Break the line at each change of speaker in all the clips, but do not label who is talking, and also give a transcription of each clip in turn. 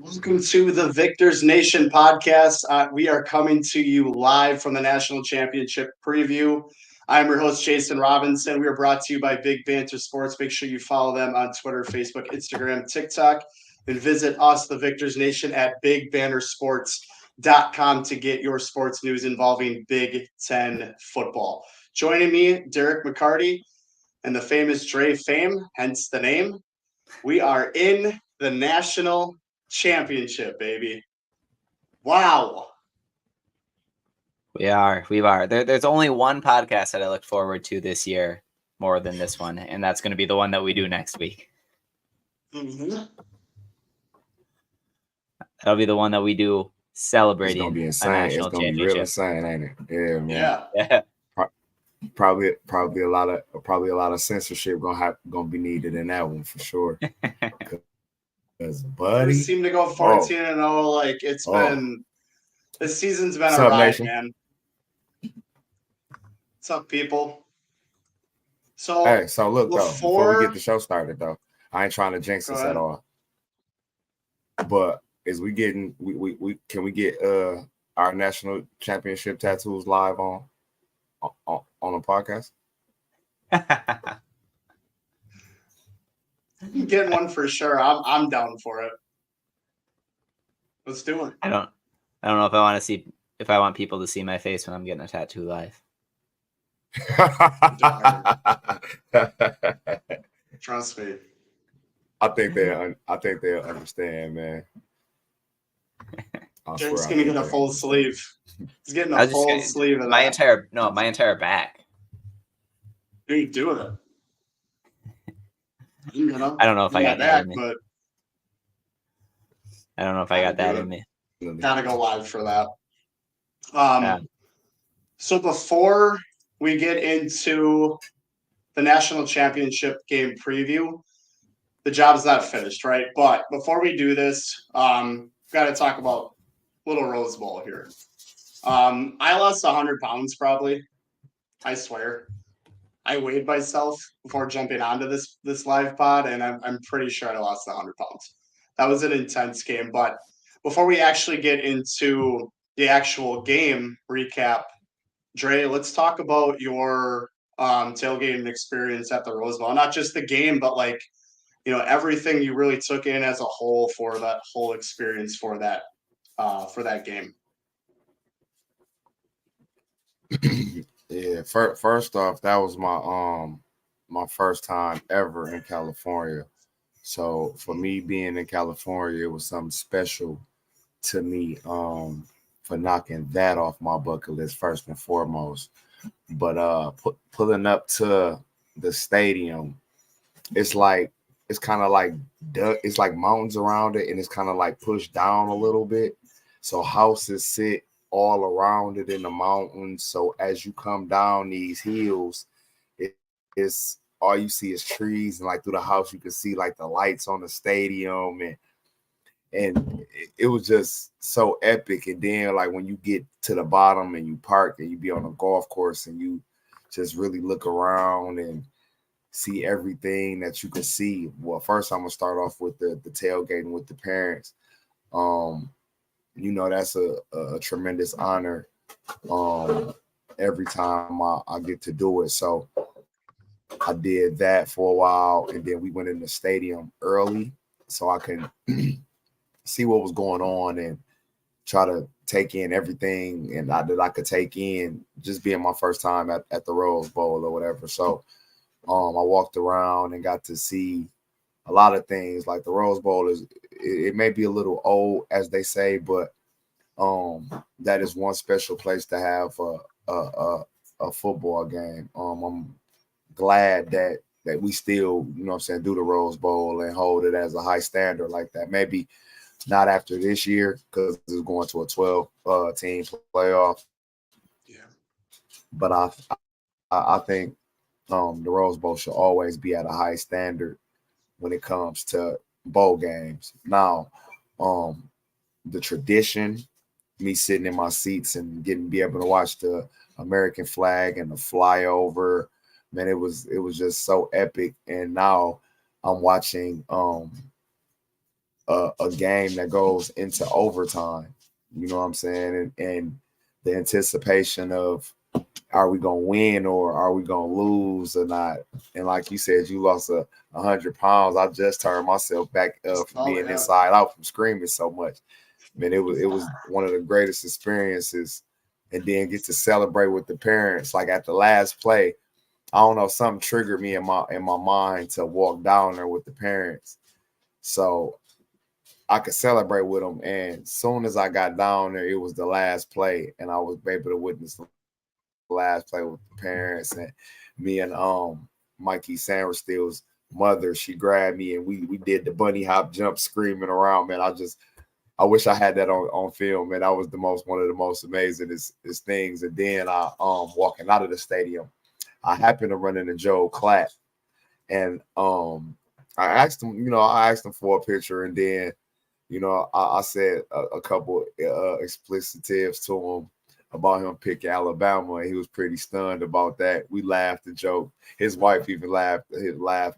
Welcome to the Victors Nation podcast. We are coming to you live from the National Championship preview. I'm your host, Jason Robinson. We are brought to you by Big Banter Sports. Make sure you follow them on Twitter, Facebook, Instagram, TikTok, and visit us, the Victors Nation, at bigbannersports.com to get your sports news involving Big Ten football. Joining me, Derek McCarty and the famous Dre Fame, hence the name. We are in the National Championship, baby. Wow.
We are. There's only one podcast that I look forward to this year more than this one, and that's going to be the one that we do next week.
Mm-hmm.
That'll be the one that we do celebrating
it's gonna be insane.
a national
it's gonna
championship.
be real insane, ain't it? Yeah, man.
Yeah.
Probably a lot of censorship gonna be needed in that one for sure. Because buddy,
We seem to go 14-0. Like it's been this season's been a ride, man. What's up, people?
So look though, before we get the show started though, I ain't trying to jinx us at all. But is we getting we can we get our national championship tattoos live on a podcast?
I'm getting one for sure. I'm down for it. Let's do it.
I don't know if I want people to see my face when I'm getting a tattoo live.
Trust me.
I think they'll understand, man.
Jake's gonna get a full sleeve. He's getting a full sleeve of
my entire back.
Are you doing it?
I don't know if I got that in me.
But
I don't know if I got that in me.
Gotta go live for that. So before we get into the national championship game preview, the job's not finished, right? But before we do this, got to talk about little Rose Bowl here. I lost 100 pounds probably. I swear. I weighed myself before jumping onto this live pod, and I'm pretty sure I lost 100 pounds. That was an intense game. But before we actually get into the actual game recap, Dre, let's talk about your tailgating experience at the Rose Bowl. Not just the game, but everything you really took in as a whole for that whole experience for that game.
Yeah, first off, that was my first time ever in California. So for me being in California, it was something special to me for knocking that off my bucket list first and foremost. But pulling up to the stadium, it's kind of like it's like mountains around it, and it's kind of like pushed down a little bit. So houses sit all around it in the mountains. So as you come down these hills, it's all you see is trees, and like through the house you can see like the lights on the stadium, and it was just so epic. And then like when you get to the bottom and you park and you be on a golf course and you just really look around and see everything that you can see. Well, first I'm gonna start off with the tailgating with the parents. That's a tremendous honor every time I get to do it. So I did that for a while, and then we went in the stadium early so I can see what was going on and try to take in everything and that I could take in, just being my first time at the Rose Bowl or whatever. So I walked around and got to see a lot of things. Like the Rose Bowl it may be a little old, as they say, but that is one special place to have a football game. I'm glad that we still, do the Rose Bowl and hold it as a high standard like that. Maybe not after this year because it's going to a 12 team playoff.
Yeah.
But I think the Rose Bowl should always be at a high standard when it comes to bowl games. Now, the tradition, me sitting in my seats and be able to watch the American flag and the flyover, man, it was just so epic. And now I'm watching a game that goes into overtime. You know what I'm saying? And the anticipation of, are we gonna win or are we gonna lose or not? And like you said, you lost 100 pounds. I just turned myself back from being inside out from screaming so much. Man, it was one of the greatest experiences. And then get to celebrate with the parents. Like at the last play, I don't know, something triggered me in my mind to walk down there with the parents, so I could celebrate with them. And as soon as I got down there, it was the last play, and I was able to witness the last play with the parents. And me and Mikey Sanders' mother, she grabbed me and we did the bunny hop jump, screaming around. Man, I wish I had that on film, man. That was one of the most amazing things. And then I walking out of the stadium, I happened to run into Joe Klatt, and I asked him for a picture, and then I said a couple explicitives to him about him picking Alabama, and he was pretty stunned about that. We laughed and joked. His wife even laughed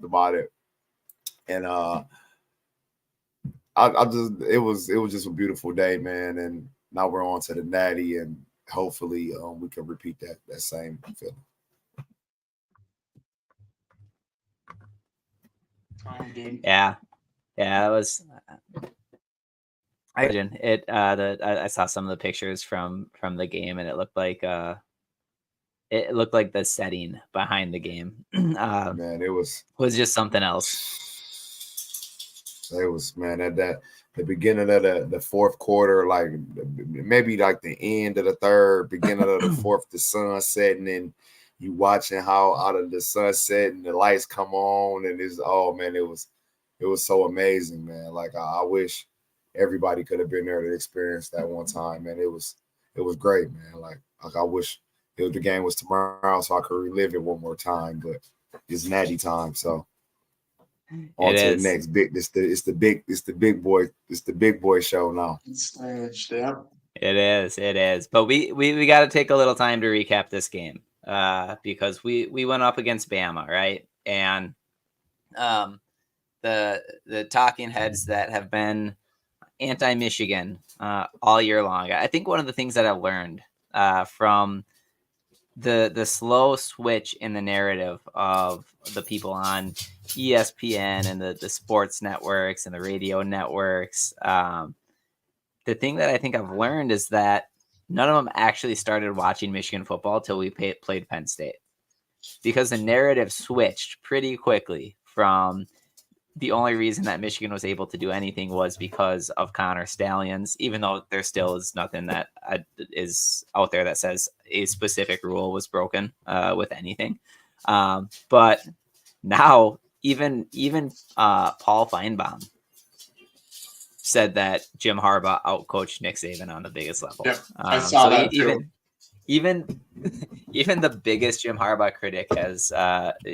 about it, and it was just a beautiful day, man. And now we're on to the Natty, and hopefully we can repeat that same feeling.
Yeah, it was. I imagine it. I saw some of the pictures from the game, and it looked like the setting behind the game.
Man, it was
just something else.
It was, man, at the beginning of the fourth quarter, like maybe like the end of the third, beginning of the fourth, the sun setting, and you watching how out of the sunset and the lights come on, and it was so amazing, man. Like I wish everybody could have been there to experience that one time, man. It was great, man. Like I wish the game was tomorrow so I could relive it one more time, but it's Natty time, so on to the next big. It's the big boy show now.
It's staged, yeah.
It is. But we got to take a little time to recap this game, because we went up against Bama, right? And the talking heads that have been anti-Michigan all year long. I think one of the things that I've learned from the slow switch in the narrative of the people on ESPN and the sports networks and the radio networks, the thing that I think I've learned is that none of them actually started watching Michigan football till we played Penn State, because the narrative switched pretty quickly from the only reason that Michigan was able to do anything was because of Connor Stallions, even though there still is nothing that is out there that says a specific rule was broken with anything. But now even Paul Feinbaum said that Jim Harbaugh outcoached Nick Saban on the biggest level.
Yep, I saw that too.
Even the biggest Jim Harbaugh critic has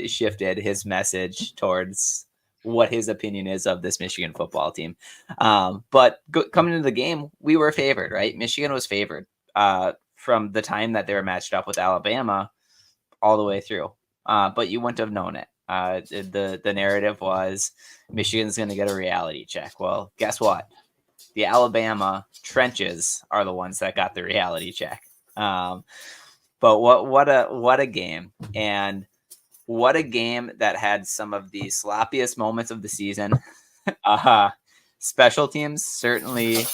shifted his message towards what his opinion is of this Michigan football team. But coming into the game, we were favored, right? Michigan was favored from the time that they were matched up with Alabama all the way through. But you wouldn't have known it. The narrative was Michigan's going to get a reality check. Well, guess what? The Alabama trenches are the ones that got the reality check. But what a game. And what a game that had some of the sloppiest moments of the season. Special teams certainly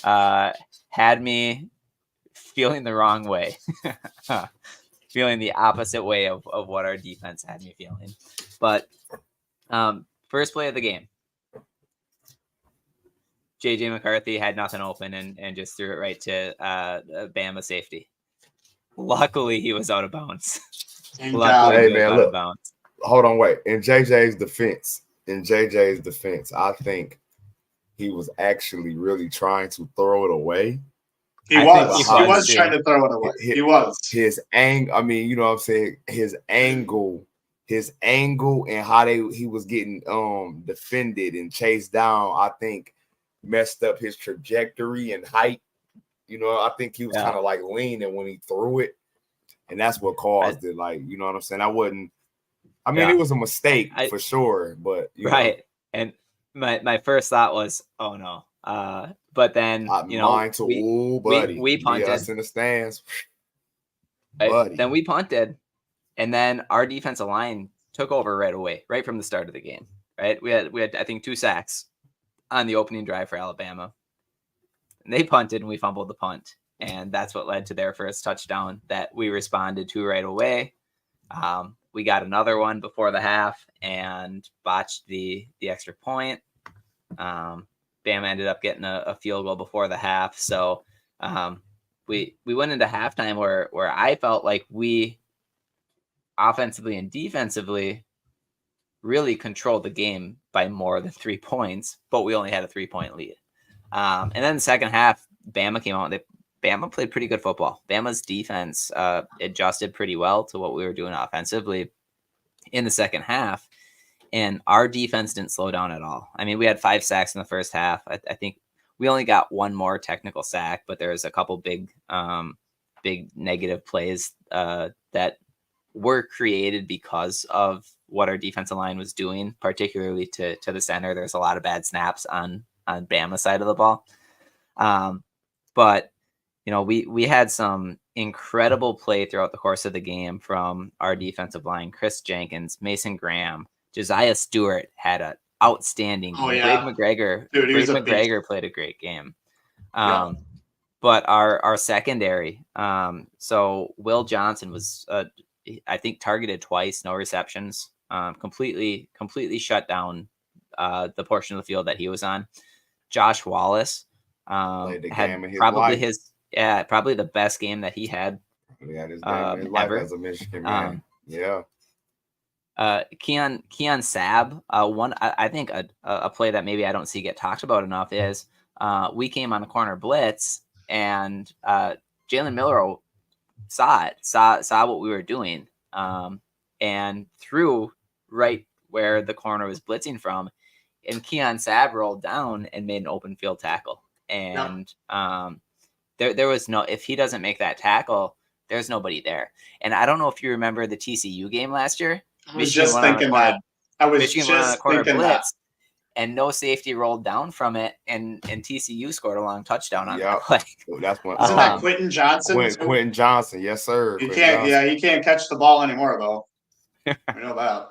had me feeling the wrong way, feeling the opposite way of what our defense had me feeling. But first play of the game, J.J. McCarthy had nothing open and just threw it right to Bama safety. Luckily, he was out of bounds. Luckily,
hey man, look, hold on, wait. In JJ's defense, I think he was actually really trying to throw it away.
He was trying to throw it away. He was.
His angle, I mean, you know what I'm saying? His angle and how he was getting defended and chased down, I think messed up his trajectory and height. You know, I think he was kind of like leaning when he threw it. And that's what caused it. Like, you know what I'm saying? It was a mistake for sure, but
right. And my first thought was, oh no. But then
Mine to buddy.
we punted.
Us in the stands,
Right?
buddy.
Then we punted, and then our defensive line took over right away, right from the start of the game. Right, we had I think 2 sacks on the opening drive for Alabama. And they punted, and we fumbled the punt, and that's what led to their first touchdown that we responded to right away. We got another one before the half and botched the extra point. Bama ended up getting a field goal before the half, so we went into halftime where I felt like we offensively and defensively really controlled the game by more than 3 points, but we only had a 3-point lead. And then the second half, Bama came out. Bama played pretty good football. Bama's defense adjusted pretty well to what we were doing offensively in the second half, and our defense didn't slow down at all. I mean, we had 5 sacks in the first half. I think we only got one more technical sack, but there was a couple big negative plays that were created because of what our defensive line was doing, particularly to the center. There's a lot of bad snaps on Bama's side of the ball. But we had some incredible play throughout the course of the game from our defensive line. Chris Jenkins, Mason Graham, Josiah Stewart had an outstanding game.
Yeah.
Brady McGregor played a great game.
Yeah.
But our secondary, so Will Johnson was, I think, targeted twice, no receptions, completely shut down the portion of the field that he was on. Josh Wallace had probably the best game that he had.
Yeah, his game in his life as a Michigan man.
Keon Sabb, I think a play that maybe I don't see get talked about enough is we came on a corner blitz, and Jalen Miller saw what we were doing, and threw right where the corner was blitzing from, and Keon Sabb rolled down and made an open field tackle. And there was no, if he doesn't make that tackle, there's nobody there. And I don't know if you remember the TCU game last year.
I was just thinking that.
And no safety rolled down from it, and TCU scored a long touchdown on that play.
That's one.
Isn't that Quentin Johnson?
Quentin Johnson, yes, sir.
He can't catch the ball anymore, though. We know that.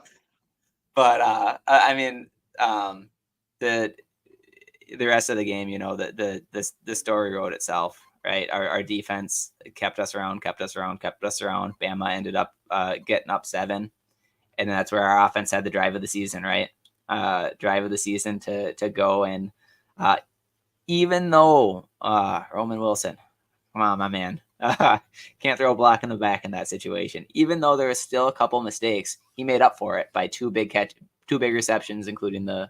But I mean, the rest of the game, the story wrote itself, right? Our defense kept us around. Bama ended up getting up 7, and that's where our offense had the drive of the season, right? To go, and even though Roman Wilson, come on, my man, can't throw a block in the back in that situation. Even though there was still a couple mistakes, he made up for it by 2 big receptions, including the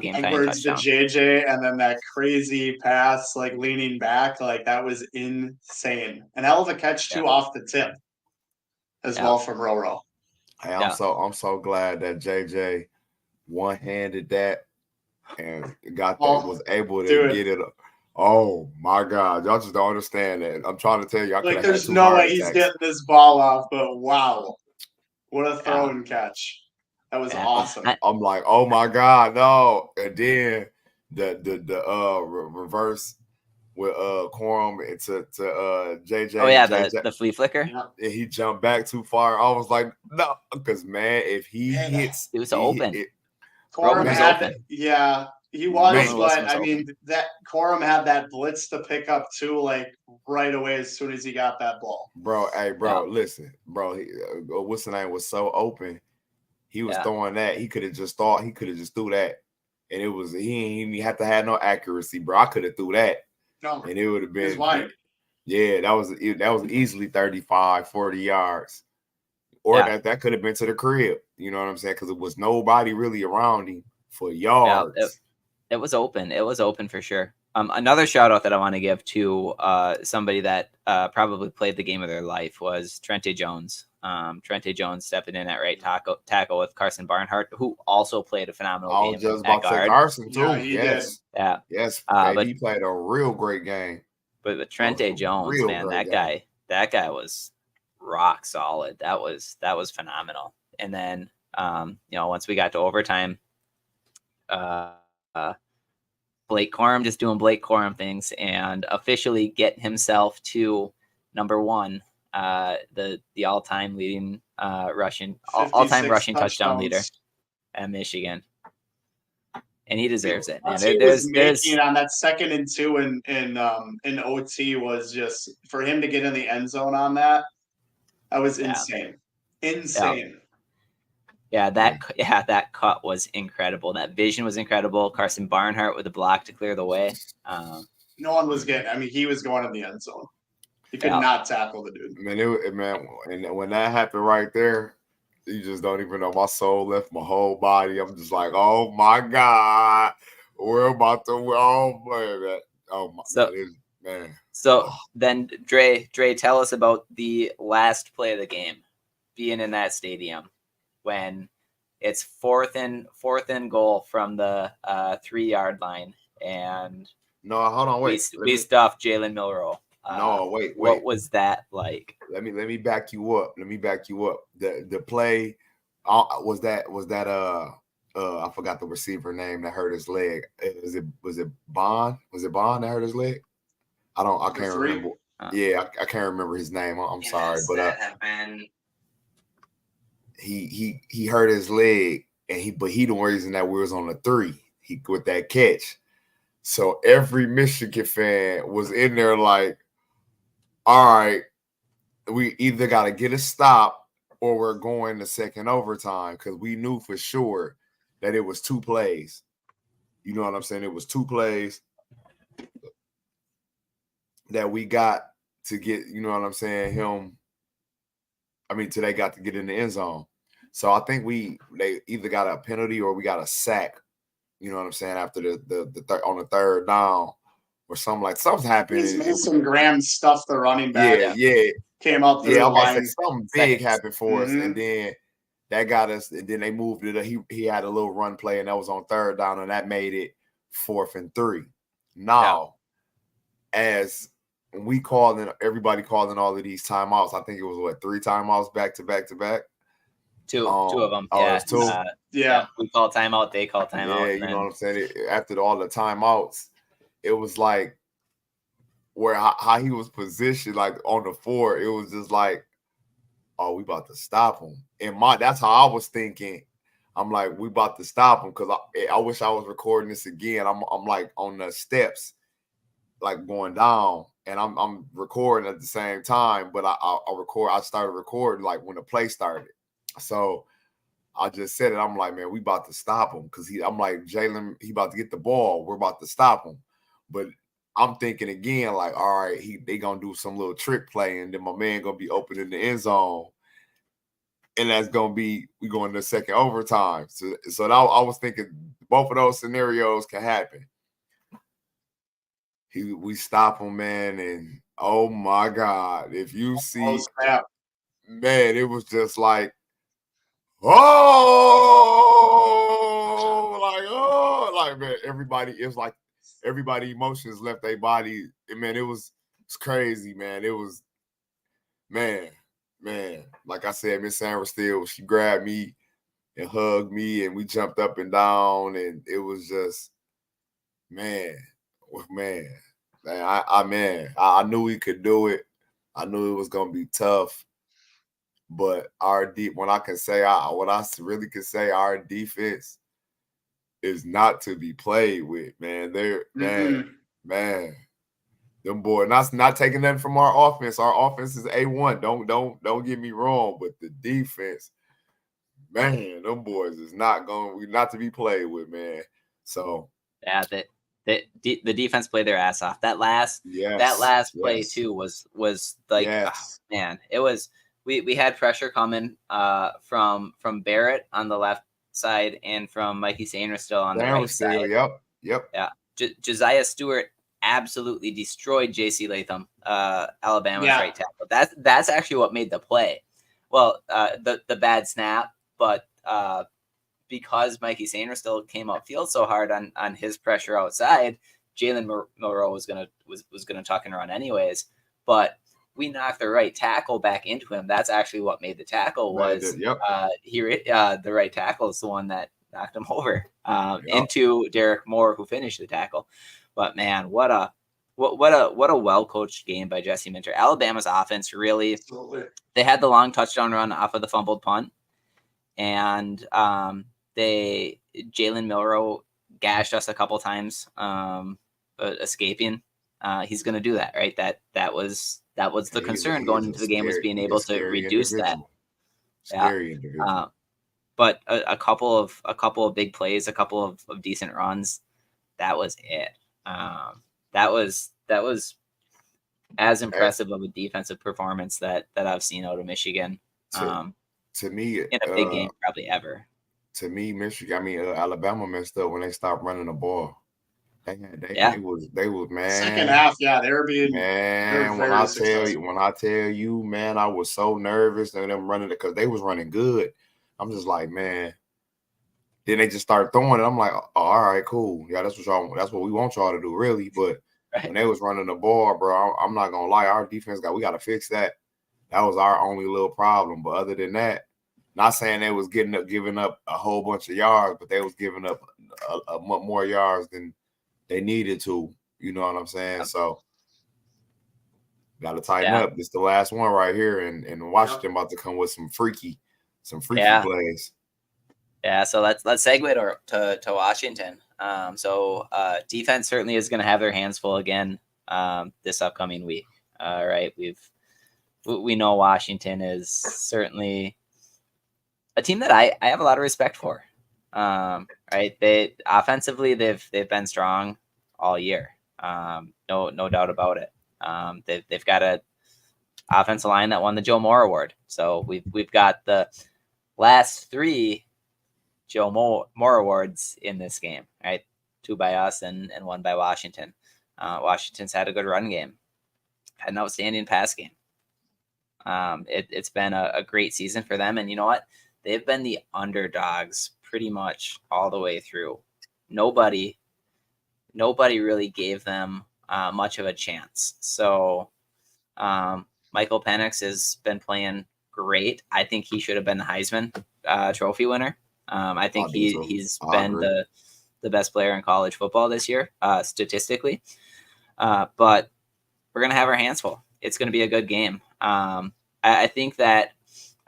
game tying touchdown.
The JJ, and then that crazy pass, like leaning back, like that was insane. And hell of a catch too off the tip, as well from Roro.
I'm so glad that JJ one-handed that and was able to get it up. Oh my God, y'all just don't understand that. I'm trying to tell you,
there's no way he's getting this ball off, but wow, what a throw and catch! That was awesome.
I'm like, oh my God, no! And then the reverse with Quorum to JJ.
Oh yeah, the flea flicker.
And he jumped back too far. I was like, no, because man, if he hits,
it was open.
Quorum was open. Yeah, he was, but I mean that Quorum had that blitz to pick up too, like right away as soon as he got that ball.
Bro, listen, bro. What's the name was so open. He was throwing that. He could have just threw that, and it was he didn't have to have no accuracy, bro. I could have threw that, and it would have been
wide.
Yeah, that was easily 35, 40 yards, or that could have been to the crib. You know what I'm saying? Because it was nobody really around him for yards.
Yeah, it was open. It was open for sure. Another shout out that I want to give to somebody that probably played the game of their life was Trente Jones. Trente Jones stepping in at right tackle with Carson Barnhart, who also played a phenomenal game.
I was just about to say Carson too.
Yeah,
yes, but he played a real great game.
But Trente Jones, man, that guy was rock solid. That was phenomenal. And then once we got to overtime, Blake Corum just doing Blake Corum things and officially get himself to number one, the all-time leading all-time
56
rushing touchdown leader
touchdowns.
at Michigan. And he deserves it, man.
What he was making on that 2nd and 2 in OT was just, for him to get in the end zone on that was insane. Insane.
Yeah, that cut was incredible. That vision was incredible. Carson Barnhart with a block to clear the way.
No one was getting. I mean, he was going in the end zone. He could not tackle the dude.
And when that happened right there, you just don't even know. My soul left my whole body. I'm just like, oh my God, we're about to. Oh man, oh my man.
So then, Dre, tell us about the last play of the game, being in that stadium when it's fourth and goal from the 3-yard line, and
no, hold on, wait.
We stuffed Jalen Milroe.
No, wait.
What was that like?
Let me back you up. The play was that I forgot the receiver name that hurt his leg. Was it Bond? Was it Bond that hurt his leg? I can't remember. Yeah, I can't remember his name. I'm sorry, but he hurt his leg, and he the reason that we was on the 3. He with that catch. So every Michigan fan was in there like, all right, we either got to get a stop or we're going to second overtime, because we knew for sure that it was 2 plays. You know what I'm saying? It was 2 plays that we got to get, you know what I'm saying, they got to get in the end zone. So I think they either got a penalty or we got a sack, you know what I'm saying, after the on the 3rd down or something happened.
Mason Graham stuffed the running back.
Yeah.
Came up through the line.
Something big happened for us, and then that got us, and then they moved it. He had a little run play, and that was on 3rd down, and that made it 4th and 3. Now, as we called in, everybody called in all of these timeouts. I think it was 3 timeouts back to back to back.
Two of them.
Yeah. Two.
We call timeout. They call timeout.
Yeah, you know what I'm saying. After all the timeouts, it was like where how he was positioned, like on the 4. It was just like, oh, we about to stop him. And that's how I was thinking. I'm like, we about to stop him, because I wish I was recording this again. I'm like on the steps, like going down, and I'm recording at the same time. But I started recording like when the play started. So I just said it. I'm like, man, we about to stop him, because I'm like, Jalen, he about to get the ball. We're about to stop him. But I'm thinking again, like, all right, they gonna do some little trick play, and then my man gonna be open in the end zone, and that's gonna be we going to second overtime. So I was thinking both of those scenarios can happen. We stop him, man, and oh my God, if you see, man, it was just like, man, everybody emotions left their body. And man, it's crazy, man. It was, man. Like I said, Miss Sandra still, she grabbed me and hugged me, and we jumped up and down, and it was just, man. I knew we could do it. I knew it was gonna be tough. But what I really can say, our defense is not to be played with, man. Man, them boys. Not taking nothing from our offense. Our offense is A1. Don't get me wrong, but the defense, man, them boys is not to be played with, man. So
yeah, the defense played their ass off. That last play too was like, man, it was. We had pressure coming from Barrett on the left side and from Mikey Sainer still on the right side.
Yep.
Yeah. Josiah Stewart absolutely destroyed J.C. Latham, Alabama's right tackle. That's actually what made the play. Well, the bad snap, but because Mikey Sainer still came upfield so hard on his pressure outside, Jalen Milroe was gonna tuck and run anyways, but we knocked the right tackle back into him. That's actually what made the tackle was the right tackle is the one that knocked him over
Yep.
into Derek Moore, who finished the tackle. But man, what a well coached game by Jesse Minter. Alabama's offense really,
Absolutely.
they had the long touchdown run off of the fumbled punt, and Jalen Milroe gashed us a couple times, escaping. He's going to do that, right? That was the concern going into the game, was being able to reduce that.
Scary individual.
But a couple of big plays, a couple of decent runs. That was it. That was as impressive of a defensive performance that I've seen out of Michigan.
To me,
in a big game, probably ever.
To me, Alabama messed up when they stopped running the ball. They was man.
Second half, yeah, they were being
man. When I tell you, man, I was so nervous and them running it because they was running good. I'm just like, man. Then they just started throwing it. I'm like, oh, all right, cool. Yeah, that's what we want y'all to do, really. But when they was running the ball, bro, I'm not gonna lie, our defense we got to fix that. That was our only little problem. But other than that, not saying they was giving up a whole bunch of yards, but they was giving up a more yards than they needed to. You know what I'm saying? So got to tighten up. This is the last one right here, and Washington about to come with some freaky plays.
Yeah, so let's segue to Washington. So defense certainly is going to have their hands full again this upcoming week. Right, we know Washington is certainly a team that I have a lot of respect for. Right, they offensively they've been strong all year. No doubt about it. They've got a offensive line that won the Joe Moore Award. So we've got the last 3 Joe Moore Awards in this game, right? 2 by us and 1 by Washington. Washington's had a good run game, had an outstanding pass game. It's been a great season for them, and you know what? They've been the underdogs pretty much all the way through. Nobody really gave them much of a chance. So Michael Penix has been playing great. I think he should have been the Heisman Trophy winner. I think he's been the best player in college football this year, statistically. But we're going to have our hands full. It's going to be a good game. I think that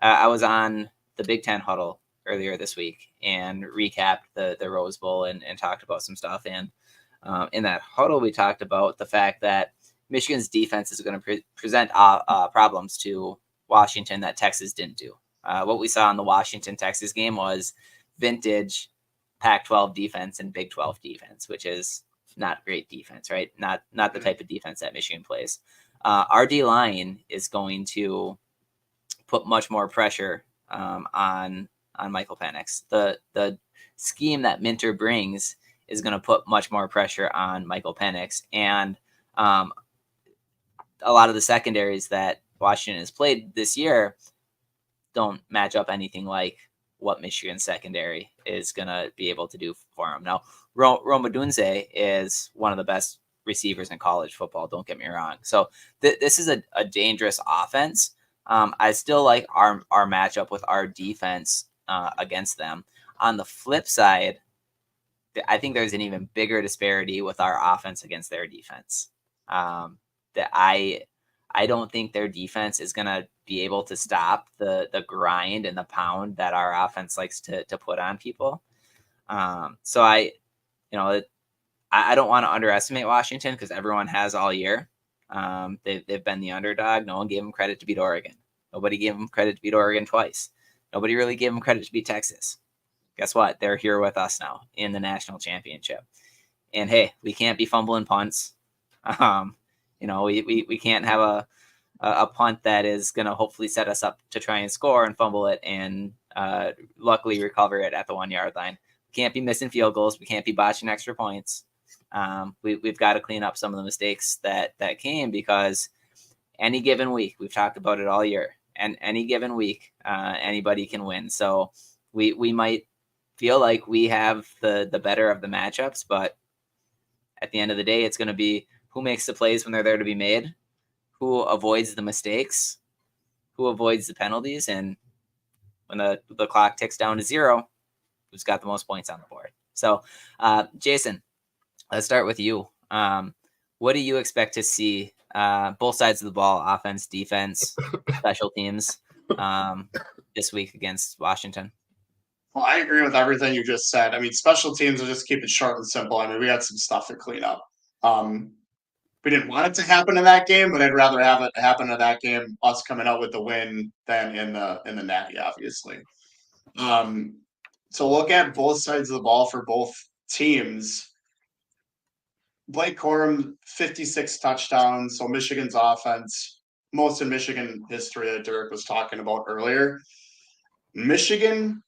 I was on the Big Ten huddle earlier this week and recapped the Rose Bowl and talked about some stuff. And in that huddle, we talked about the fact that Michigan's defense is going to present problems to Washington that Texas didn't do. What we saw in the Washington-Texas game was vintage Pac-12 defense and Big 12 defense, which is not great defense, right? Not the type of defense that Michigan plays. Our D-line is going to put much more pressure on Michael Penix. The scheme that Minter brings is going to put much more pressure on Michael Penix. And a lot of the secondaries that Washington has played this year don't match up anything like what Michigan's secondary is going to be able to do for him. Now, Rome Odunze is one of the best receivers in college football, don't get me wrong. So this is a dangerous offense. I still like our matchup with our defense against them. On the flip side, I think there's an even bigger disparity with our offense against their defense. That I don't think their defense is going to be able to stop the grind and the pound that our offense likes to put on people. So I don't want to underestimate Washington because everyone has all year. They've been the underdog. No one gave them credit to beat Oregon. Nobody gave them credit to beat Oregon twice. Nobody really gave them credit to beat Texas. Guess what? They're here with us now in the national championship. And hey, we can't be fumbling punts. We can't have a punt that is going to hopefully set us up to try and score and fumble it and luckily recover it at the 1 yard line. We can't be missing field goals. We can't be botching extra points. We've got to clean up some of the mistakes that came because any given week, we've talked about it all year, and any given week, anybody can win. So we might feel like we have the better of the matchups, but at the end of the day, it's going to be who makes the plays when they're there to be made, who avoids the mistakes, who avoids the penalties, and when the clock ticks down to 0, who's got the most points on the board. So, Jason, let's start with you. What do you expect to see both sides of the ball, offense, defense, special teams, this week against Washington?
Well, I agree with everything you just said. I mean, special teams will just keep it short and simple. I mean, we had some stuff to clean up. We didn't want it to happen in that game, but I'd rather have it happen in that game, us coming out with the win, than in the Natty, obviously. So look at both sides of the ball for both teams. Blake Corum, 56 touchdowns. So Michigan's offense, most in Michigan history that Derek was talking about earlier. Michigan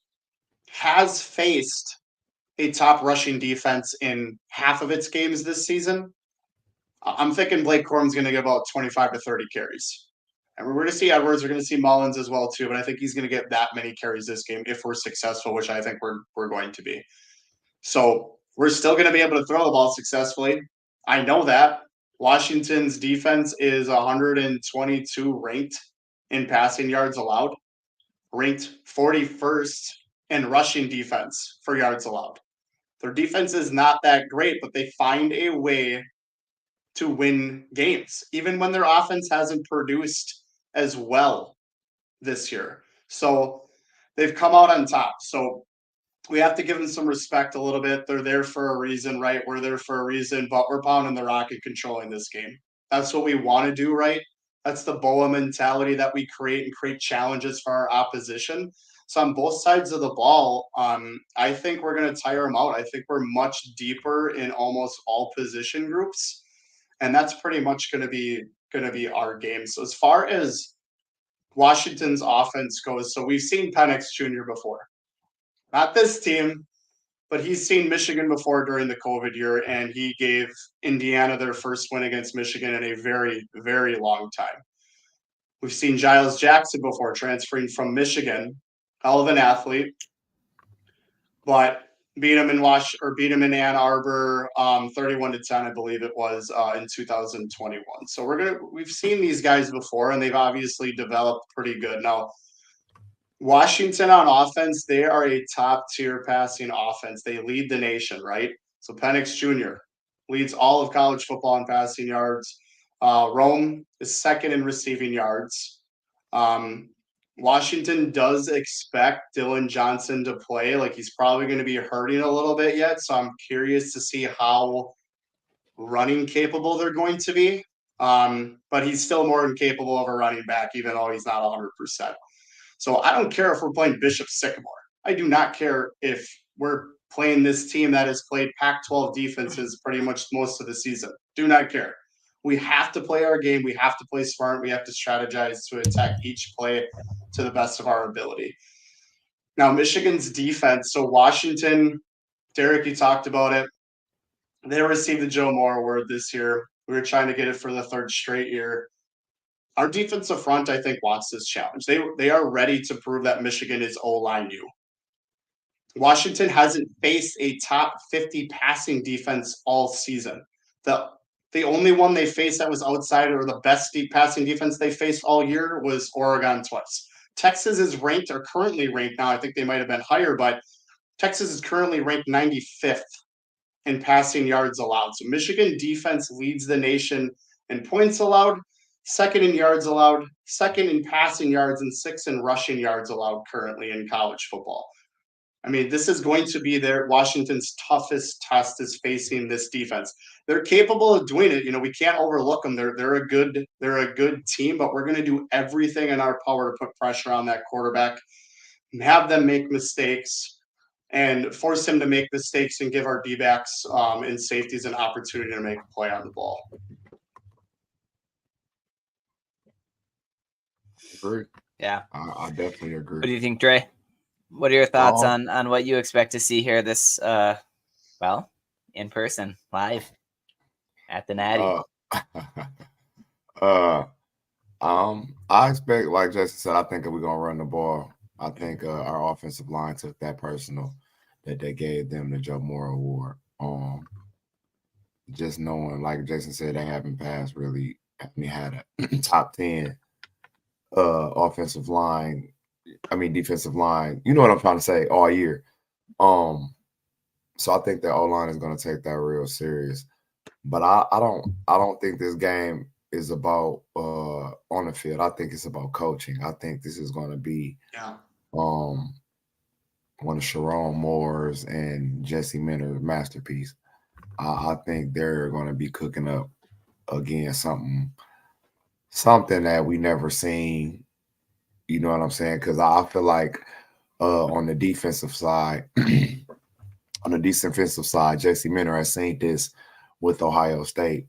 has faced a top rushing defense in half of its games this season. I'm thinking Blake Corum's going to get about 25 to 30 carries. And we're going to see Edwards. We're going to see Mullins as well, too. But I think he's going to get that many carries this game if we're successful, which I think we're going to be. So we're still going to be able to throw the ball successfully. I know that. Washington's defense is 122 ranked in passing yards allowed, ranked 41st in rushing defense for yards allowed. Their defense is not that great, but they find a way to win games, even when their offense hasn't produced as well this year. So they've come out on top. So we have to give them some respect a little bit. They're there for a reason, right? We're there for a reason, but we're pounding the rock and controlling this game. That's what we want to do, right? That's the BOA mentality that we create and create challenges for our opposition. So on both sides of the ball, I think we're going to tire them out. I think we're much deeper in almost all position groups, and that's pretty much going to be our game. So as far as Washington's offense goes, so we've seen Penix Jr. before. Not this team, but he's seen Michigan before during the COVID year, and he gave Indiana their first win against Michigan in a very, very long time. We've seen Giles Jackson before, transferring from Michigan, hell of an athlete, but beat him in Ann Arbor, 31-10, I believe it was, in 2021. So we've seen these guys before, and they've obviously developed pretty good. Now, Washington on offense, they are a top-tier passing offense. They lead the nation, right? So Penix Jr. leads all of college football in passing yards. Rome is second in receiving yards. Washington does expect Dylan Johnson to play. Like, he's probably going to be hurting a little bit yet, so I'm curious to see how running capable they're going to be. But he's still more than capable of a running back, even though he's not 100%. So I don't care if we're playing Bishop Sycamore. I do not care if we're playing this team that has played Pac-12 defenses pretty much most of the season. Do not care. We have to play our game. We have to play smart. We have to strategize to attack each play to the best of our ability. Now, Michigan's defense. So Washington, Derek, you talked about it. They received the Joe Moore Award this year. We were trying to get it for the third straight year. Our defensive front, I think, wants this challenge. They are ready to prove that Michigan is O-line U. Washington hasn't faced a top 50 passing defense all season. The only one they faced that was outside or the best passing defense they faced all year was Oregon twice. Texas is currently ranked now. I think they might have been higher, but Texas is currently ranked 95th in passing yards allowed. So Michigan defense leads the nation in points allowed, second in yards allowed, second in passing yards, and sixth in rushing yards allowed currently in college football. I mean, this is going to be Washington's toughest test is facing this defense. They're capable of doing it. You know, we can't overlook them. They're a good team, but we're going to do everything in our power to put pressure on that quarterback and have them make mistakes and force him to make mistakes and give our D-backs and safeties an opportunity to make a play on the ball.
Agree.
Yeah,
I definitely agree.
What do you think, Dre? What are your thoughts on what you expect to see here this, in person, live at the Natty?
I expect, like Jason said, I think we're gonna run the ball. I think our offensive line took that personal that they gave them the Joe Moore Award. Just knowing, like Jason said, they haven't passed really. Had a top 10 defensive line. You know what I'm trying to say, all year. So I think that O-line is going to take that real serious. But I don't think this game is about on the field. I think it's about coaching. I think this is going to be um one of Sharon Moore's and Jesse Minter's masterpiece. I think they're going to be cooking up again something that we never seen. You know what I'm saying? Because I feel like on the defensive side, Jesse Minter has seen this with Ohio State,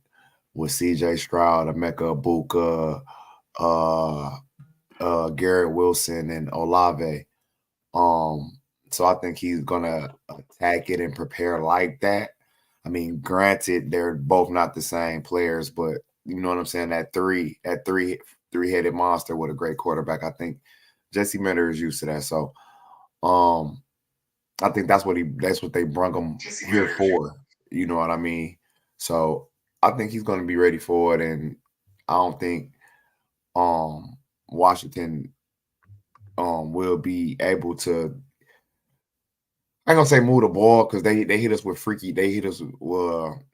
with C.J. Stroud, Emeka Ibuka, Garrett Wilson, and Olave. So I think he's gonna attack it and prepare like that. I mean, granted, they're both not the same players, but you know what I'm saying. That three-headed monster with a great quarterback. I think Jesse Minter is used to that. So, I think that's what they brung him here for. You know what I mean? So I think he's going to be ready for it, and I don't think Washington will be able to. I ain't gonna say move the ball because they hit us with freaky. They hit us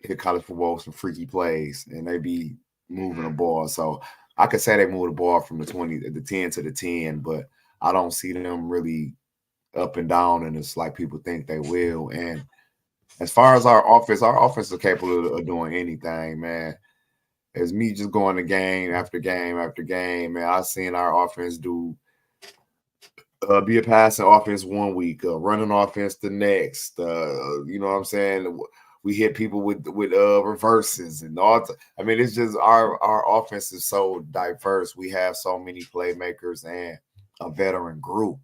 hit college football with some freaky plays, and they be moving the ball. So I could say they move the ball from the 10 to the 10, but I don't see them really up and down, and it's like people think they will. And as far as our offense is capable of doing anything, man. It's me just going to game after game after game, man. I've seen our offense be a passing offense one week, running offense the next. You know what I'm saying? We hit people with reverses and all. I mean, it's just our offense is so diverse. We have so many playmakers and a veteran group.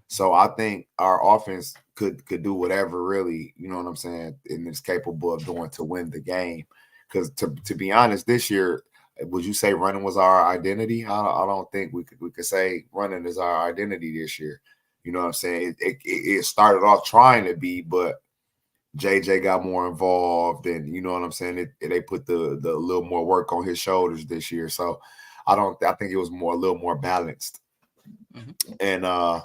So I think our offense could do whatever, really, you know what I'm saying, and it's capable of doing to win the game. Because to be honest, this year, would you say running was our identity? I don't think we could say running is our identity this year. You know what I'm saying? It started off trying to be, but JJ got more involved, and you know what I'm saying. They put the little more work on his shoulders this year. So I think it was a little more balanced. Mm-hmm. And I'm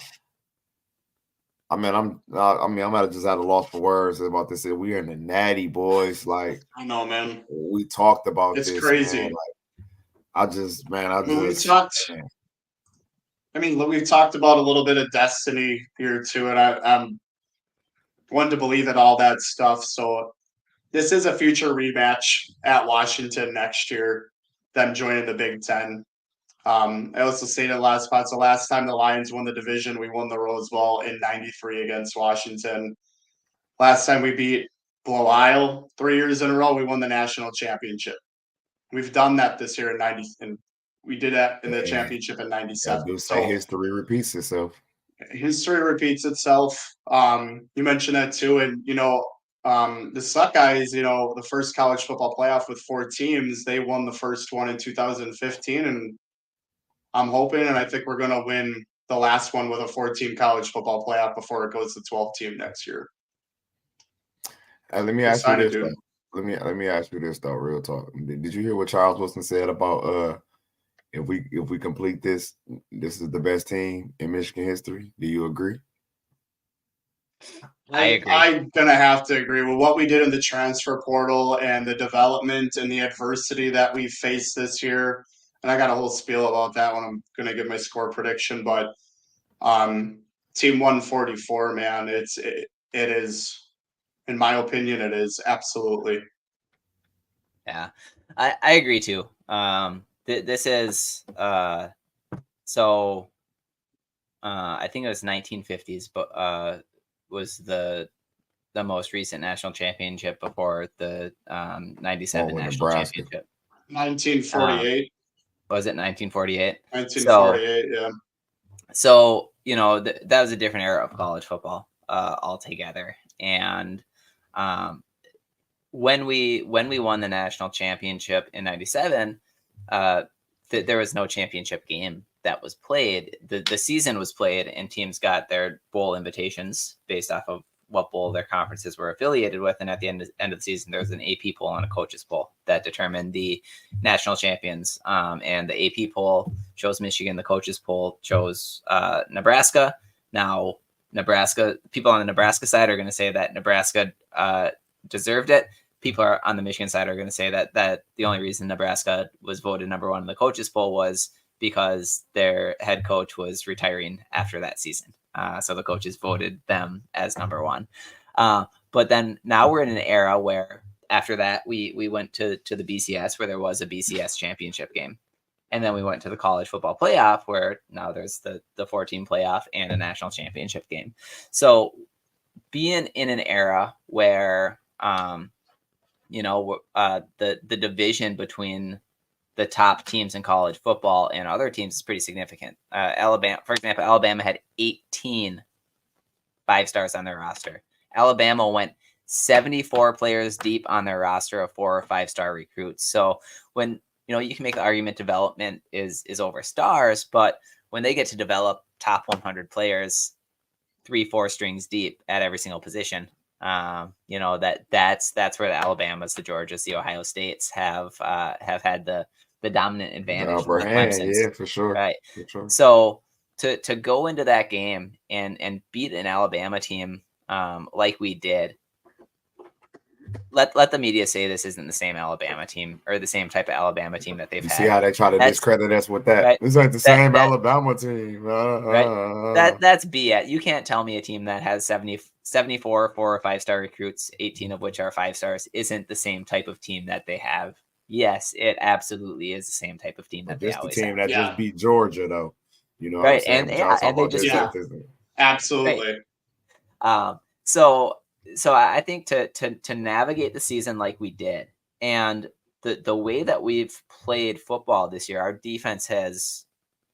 just at a loss for words about this. We are in the Natty, boys. Like
I know, man.
We talked about
it's
this.
Crazy.
Man.
We've talked about a little bit of destiny here too, and I'm one to believe in all that stuff. So this is a future rematch at Washington next year, them joining the Big Ten. I also stated last spot. So last time the Lions won the division, we won the Rose Bowl in '93 against Washington. Last time we beat Blow Isle 3 years in a row, we won the national championship. We've done that this year in '90, and we did that in the championship in '97.
So history repeats itself.
History repeats itself. You mentioned that too, and the Suck Guys, the first college football playoff with 4 teams, they won the first one in 2015, and I'm hoping, and I think we're going to win the last one with a 4-team college football playoff before it goes to 12-team next year.
Let me ask you this, though. Let me ask you this, though. Real talk. Did you hear what Charles Wilson said about if we complete this is the best team in Michigan history? Do you agree?
I agree.
I'm gonna have to agree with what we did in the transfer portal and the development and the adversity that we faced this year. And I got a whole spiel about that when I'm going to give my score prediction. But Team 144, man, it is, in my opinion, it is absolutely.
Yeah, I agree too. This is so I think it was 1950s, but was the most recent national championship before the 97 national
Nebraska.
championship.
1948.
Was it 1948?
1948, yeah.
So, that was a different era of college football altogether. And when we won the national championship in 97, there was no championship game that was played. The season was played, and teams got their bowl invitations based off of what bowl their conferences were affiliated with. And at the end of the season, there was an AP poll and a coaches poll that determined the national champions. And the AP poll chose Michigan. The coaches poll chose Nebraska. Now, Nebraska, people on the Nebraska side are going to say that Nebraska deserved it. People are on the Michigan side are going to say that the only reason Nebraska was voted number one in the coaches poll was because their head coach was retiring after that season. So the coaches voted them as number one. But then now we're in an era where after that, we went to the BCS, where there was a BCS championship game. And then we went to the college football playoff, where now there's the 4-team playoff and a national championship game. So being in an era where, the division between the top teams in college football and other teams is pretty significant. Alabama, for example, Alabama had 18 5-stars on their roster. Alabama went 74 players deep on their roster of 4 or 5-star recruits. So when, you can make the argument development is over stars, but when they get to develop top 100 players, 3-4 strings deep at every single position, that's where the Alabamas, the Georgias, the Ohio States have had the dominant advantage.
Upper hand, yeah, for sure.
Right.
For sure.
So to go into that game and beat an Alabama team like we did, let the media say this isn't the same Alabama team or the same type of Alabama team that they've had.
See how they try to discredit us with that. Right? This ain't the same Alabama team.
Right. That's BS. You can't tell me a team that has 74 4 or 5-star recruits, 18 of which are 5-stars, isn't the same type of team that they have. Yes, it absolutely is the same type of team that they always have.
This the team that just beat Georgia, though.
Right, and they just
absolutely.
Right. So I think to navigate the season like we did, and the way that we've played football this year, our defense has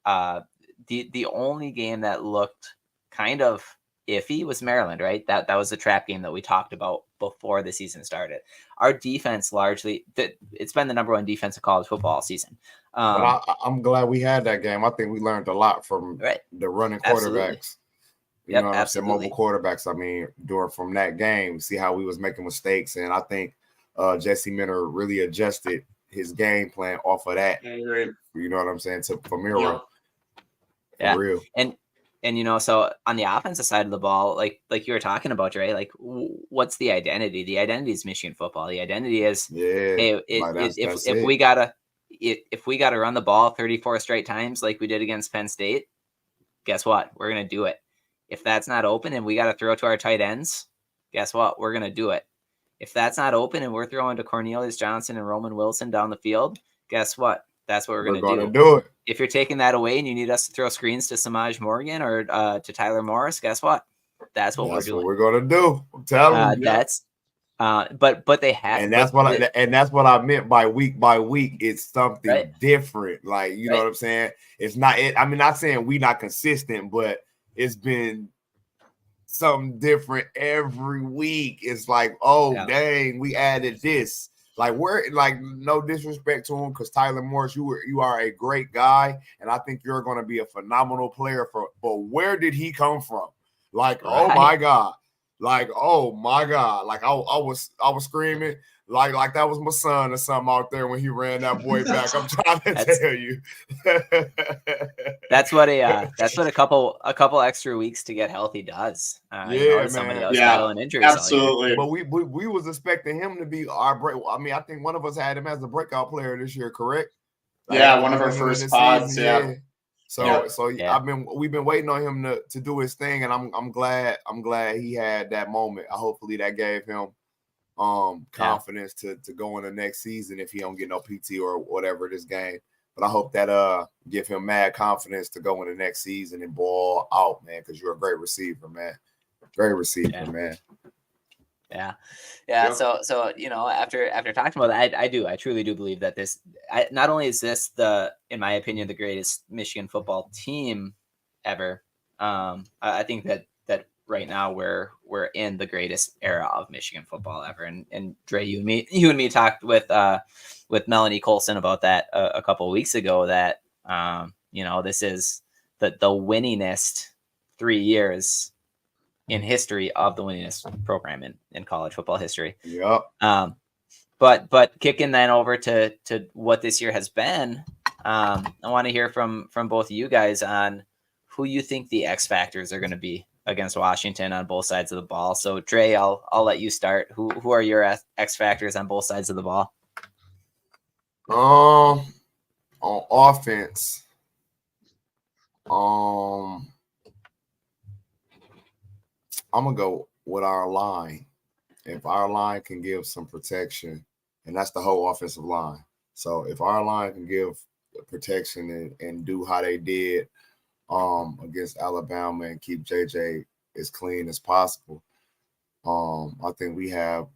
the only game that looked kind of iffy was Maryland, right? That was the trap game that we talked about before the season started. Our defense largely, it's been the number one defense of college football all season.
But I'm glad we had that game. I think we learned a lot from the running quarterbacks.
Absolutely.
You know what I'm saying? Mobile quarterbacks. I mean, from that game, see how we was making mistakes. And I think Jesse Minter really adjusted his game plan off of that. You know what I'm saying? For Miro.
Yeah.
For real.
And so on the offensive side of the ball, like you were talking about, right? Like, what's the identity? The identity is Michigan football. The identity is, hey, if we gotta run the ball 34 straight times like we did against Penn State, guess what? We're gonna do it. If that's not open and we got to throw to our tight ends, guess what? We're going to do it. If that's not open and we're throwing to Cornelius Johnson and Roman Wilson down the field, guess what? That's what we're going to
do it.
If you're taking that away and you need us to throw screens to Samaj Morgan or to Tyler Morris, guess what? That's what we're doing.
What we're going to do. I'm telling you.
That's but they have,
and that's what I meant by week. It's something different. Like, you know what I'm saying? It's not. I'm not saying we not consistent, but it's been something different every week. It's like, dang, we added this. Like, we're like, no disrespect to him, because Tyler Morris, you are a great guy, and I think you're going to be a phenomenal player. But where did he come from? Like, oh my God. Like, oh my God. Like, I was screaming like that was my son or something out there when he ran that boy back. I'm trying to tell you.
That's what a couple extra weeks to get healthy does.
Man.
Somebody else battling injuries.
Absolutely.
But we was expecting him to be our break. I mean, I think one of us had him as the breakeout player this year, correct?
Like, one of our first pods. Yeah.
So we've been waiting on him to do his thing, and I'm glad he had that moment. Hopefully that gave him confidence to go in the next season if he don't get no PT or whatever this game. But I hope that give him mad confidence to go in the next season and ball out, man, because you're a great receiver, man. Great receiver, man.
Yeah. So after talking about that, I truly do believe that this not only is this in my opinion, the greatest Michigan football team ever. I think that right now we're in the greatest era of Michigan football ever. And Dre, you and me talked with Melanie Colson about that a couple of weeks ago, that this is the winningest 3 years in history of the winningest program in college football history.
Yep.
But kicking then over to what this year has been, I want to hear from both of you guys on who you think the X factors are going to be against Washington on both sides of the ball. So Dre, I'll let you start. Who are your X factors on both sides of the ball?
On offense, I'm gonna go with our line. If our line can give some protection, and that's the whole offensive line. So if our line can give protection and do how they did against Alabama and keep JJ as clean as possible, I think we have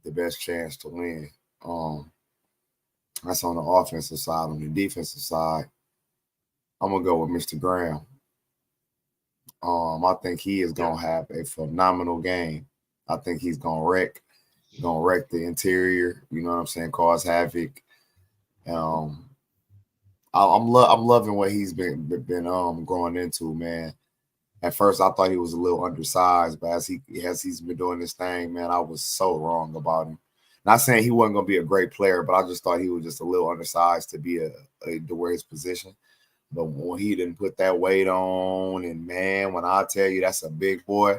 the best chance to win. That's on the offensive side. On the defensive side, I'm gonna go with Mr. Graham. I think he is gonna have a phenomenal game. I think he's gonna wreck the interior. You know what I'm saying? Cause havoc. I'm loving what he's been growing into, man. At first, I thought he was a little undersized, but as he's been doing this thing, man, I was so wrong about him. Not saying he wasn't gonna be a great player, but I just thought he was just a little undersized to be to wear his position. But when he didn't put that weight on, and man, when I tell you that's a big boy,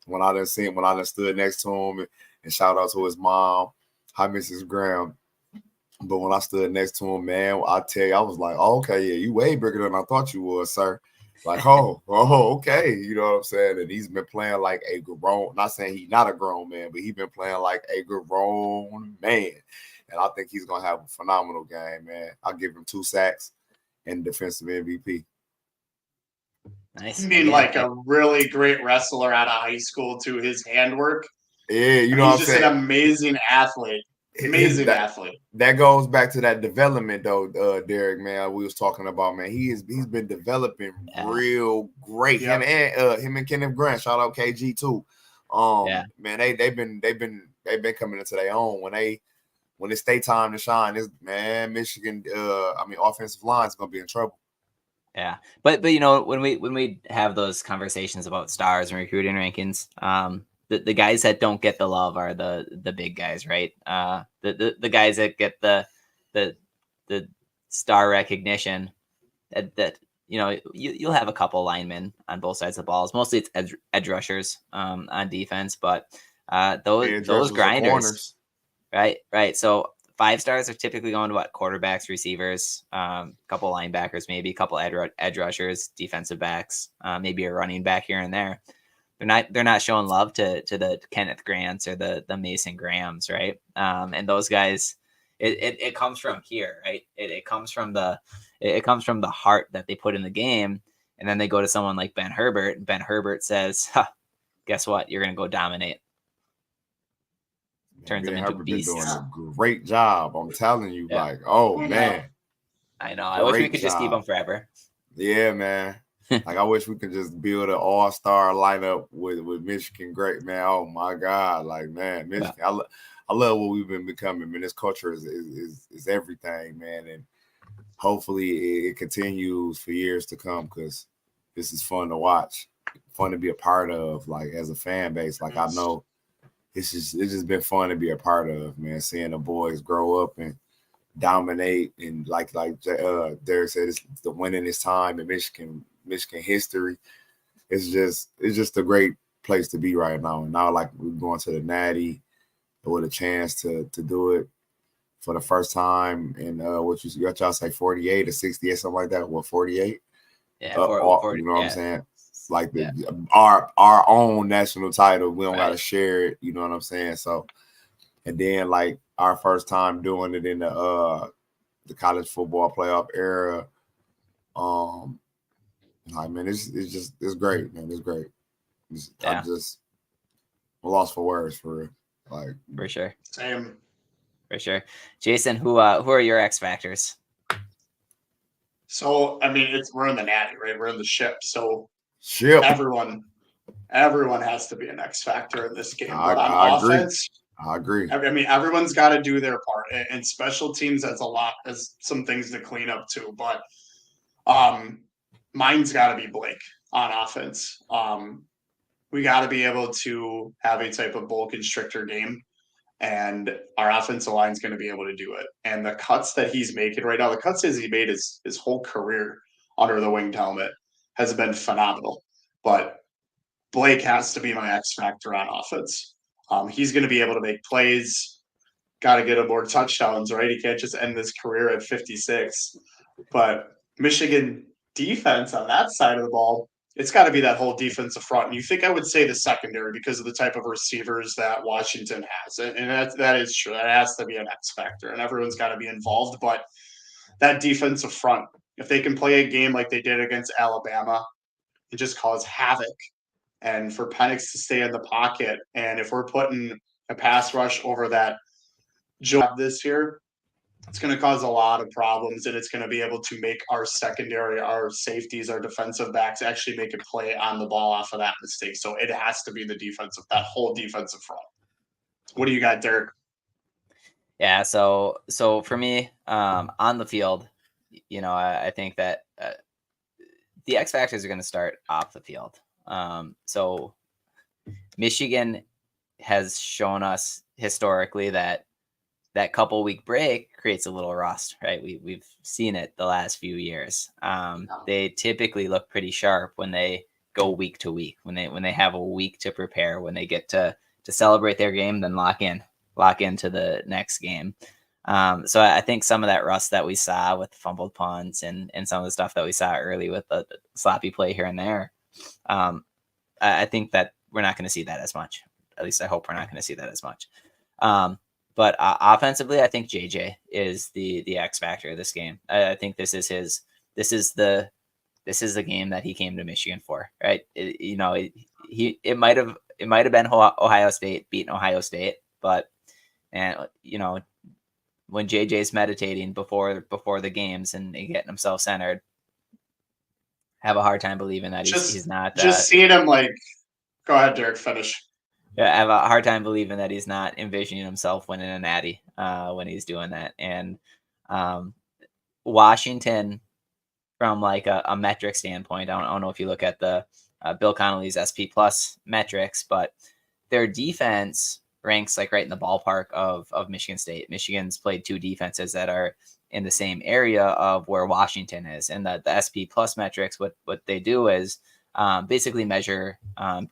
when I done stood next to him and shout out to his mom, hi Mrs. Graham. But when I stood next to him, man, I tell you, I was like, oh, okay, yeah, you way bigger than I thought you was, sir. Like, oh, okay, you know what I'm saying? And he's been playing like a grown, not saying he's not a grown man, but he's been playing like a grown man. And I think he's gonna have a phenomenal game, man. I'll give him 2 sacks and defensive MVP.
Nice.
You mean like a really great wrestler out of high school too? His handwork.
Yeah, you know what I'm saying?
He's just an amazing athlete. Amazing athlete.
That goes back to that development, though, Derek. Man, we was talking about, man. He's been developing real great. Yep. Him and Kenneth Grant. Shout out KG too. Man, they've been coming into their own when it's their time to shine. Michigan. Offensive line is gonna be in trouble.
Yeah, but you know, when we have those conversations about stars and recruiting rankings, the guys that don't get the love are the big guys, right? The guys that get the star recognition that you know, you'll have a couple linemen on both sides of the balls. Mostly it's edge rushers on defense, but those grinders, right. So 5 stars are typically going to what? Quarterbacks, receivers, couple linebackers, maybe a couple edge rushers, defensive backs, maybe a running back here and there. They're not showing love to the Kenneth Grants or the Mason Grahams, right? And those guys, it comes from here, right? It comes from the heart that they put in the game, and then they go to someone like Ben Herbert, and Ben Herbert says, "Guess what? You're gonna go dominate." Turns them into beasts.
Been doing a great job. I'm telling you, man.
I know. I wish we could just keep them forever.
Yeah, man. Like I wish we could just build an all-star lineup with Michigan. Great, man. Oh my God, like man, Michigan. Yeah. I love what we've been becoming. Man, this culture is everything, man, and hopefully it continues for years to come because this is fun to watch, fun to be a part of. Like as a fan base, like I know. It's just been fun to be a part of, man. Seeing the boys grow up and dominate, and like Derek said, it's the winningest time in Michigan history. It's just a great place to be right now. And now, like we're going to the Natty with a chance to do it for the first time in what y'all say 48 or 68, something like that. What 48?
Yeah,
40, you know what I'm saying? Like our own national title, we don't gotta share it. You know what I'm saying? So, and then like our first time doing it in the college football playoff era. I mean, it's great, man. It's great. I'm lost for words for
for sure.
Same.
For sure, Jason. Who are your X factors?
So I mean, we're in the Natty, right? We're in the ship. So.
Ship.
Everyone has to be an X factor in this game. But
I
on offense,
I agree.
I mean, everyone's got to do their part, and special teams has some things to clean up too. But mine's got to be Blake on offense. We got to be able to have a type of bull constrictor game, and our offensive line is going to be able to do it. And the cuts that he's making right now, the cuts he made his whole career under the winged helmet, has been phenomenal. But Blake has to be my X factor on offense. He's going to be able to make plays. Got to get him more touchdowns, right? He can't just end his career at 56. But Michigan defense on that side of the ball, it's got to be that whole defensive front. And you think I would say the secondary because of the type of receivers that Washington has. And that is true. That has to be an X factor, and everyone's got to be involved. But that defensive front, if they can play a game like they did against Alabama and just cause havoc, and for Penix to stay in the pocket, and if we're putting a pass rush over that job this year, it's going to cause a lot of problems, and it's going to be able to make our secondary, our safeties, our defensive backs actually make a play on the ball off of that mistake. So it has to be that whole defensive front. What do you got, Derek?
Yeah, so for me, on the field, I think that the X factors are going to start off the field. So Michigan has shown us historically that couple week break creates a little rust, right? We've seen it the last few years. They typically look pretty sharp when they go week to week, when they have a week to prepare, when they get to celebrate their game, then lock into the next game. So I think some of that rust that we saw with fumbled punts and some of the stuff that we saw early with the sloppy play here and there, I think that we're not going to see that as much. At least I hope we're not going to see that as much. But offensively, I think JJ is the X factor of this game. I think this is the game that he came to Michigan for, right? It might have been Ohio State beating Ohio State, but when JJ's meditating before the games and getting himself centered, have a hard time believing that he's not.
Just seeing him go ahead, Derek, finish.
I have a hard time believing that he's not envisioning himself winning a Natty when he's doing that. And Washington, from a metric standpoint, I don't know if you look at the Bill Connolly's SP Plus metrics, but their defense ranks right in the ballpark of Michigan State. Michigan's played two defenses that are in the same area of where Washington is. And the SP Plus metrics, what they do is basically measure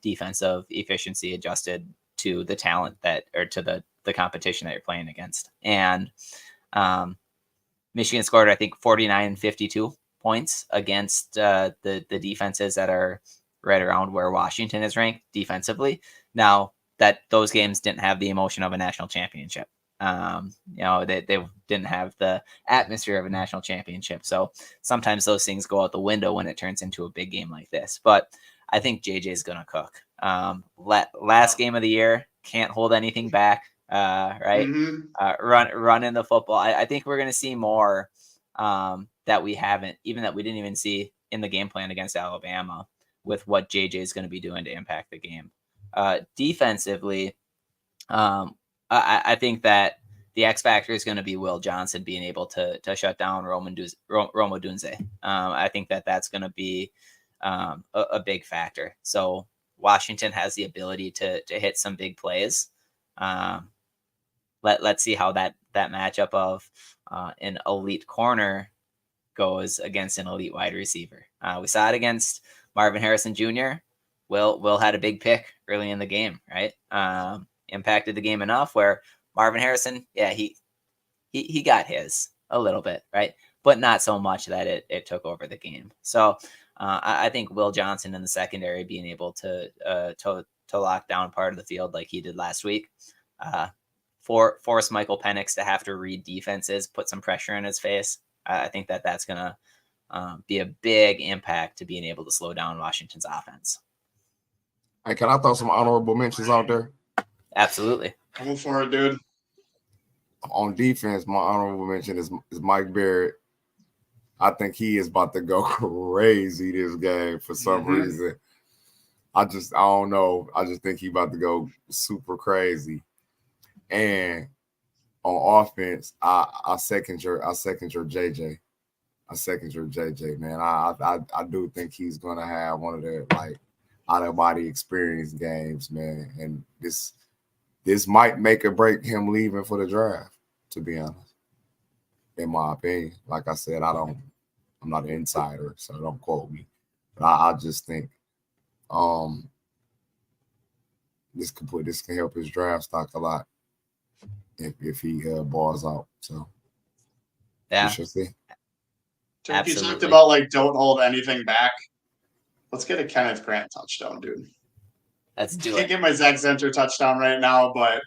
defensive efficiency adjusted to the talent or to the competition that you're playing against. And Michigan scored, I think, 49 and 52 points against the defenses that are right around where Washington is ranked defensively. Now, that those games didn't have the emotion of a national championship. They didn't have the atmosphere of a national championship. So sometimes those things go out the window when it turns into a big game like this. But I think JJ is going to cook. Last game of the year, can't hold anything back, right? Mm-hmm. Running the football. I think we're going to see more that we didn't even see in the game plan against Alabama with what JJ is going to be doing to impact the game. Defensively, I think that the X factor is going to be Will Johnson being able to shut down Rome Odunze. I think that's going to be a big factor. So Washington has the ability to hit some big plays. Let's see how that matchup of an elite corner goes against an elite wide receiver. We saw it against Marvin Harrison Jr. Will had a big pick early in the game, right? Impacted the game enough where Marvin Harrison, yeah, he got his a little bit, right? But not so much that it took over the game. So I think Will Johnson in the secondary being able to lock down part of the field like he did last week, force Michael Penix to have to read defenses, put some pressure in his face. I think that's going to be a big impact to being able to slow down Washington's offense.
Hey, can I throw some honorable mentions out there?
Absolutely.
Go for it, dude.
On defense, my honorable mention is Mike Barrett. I think he is about to go crazy this game for some reason. I don't know. I just think he about to go super crazy. And on offense, I second your JJ. I second your JJ, man. I do think he's gonna have one of their out of body experience games, man. And this might make or break him leaving for the draft, to be honest. In my opinion. Like I said, I'm not an insider, so don't quote me. But I just think this can help his draft stock a lot if he balls out. So
Yeah,
we shall see.
Turk, you talked
absolutely.
about like don't hold anything back. Let's get a Kenneth Grant touchdown, dude.
Let's do
Can't
it.
get my Zach Center touchdown right now, but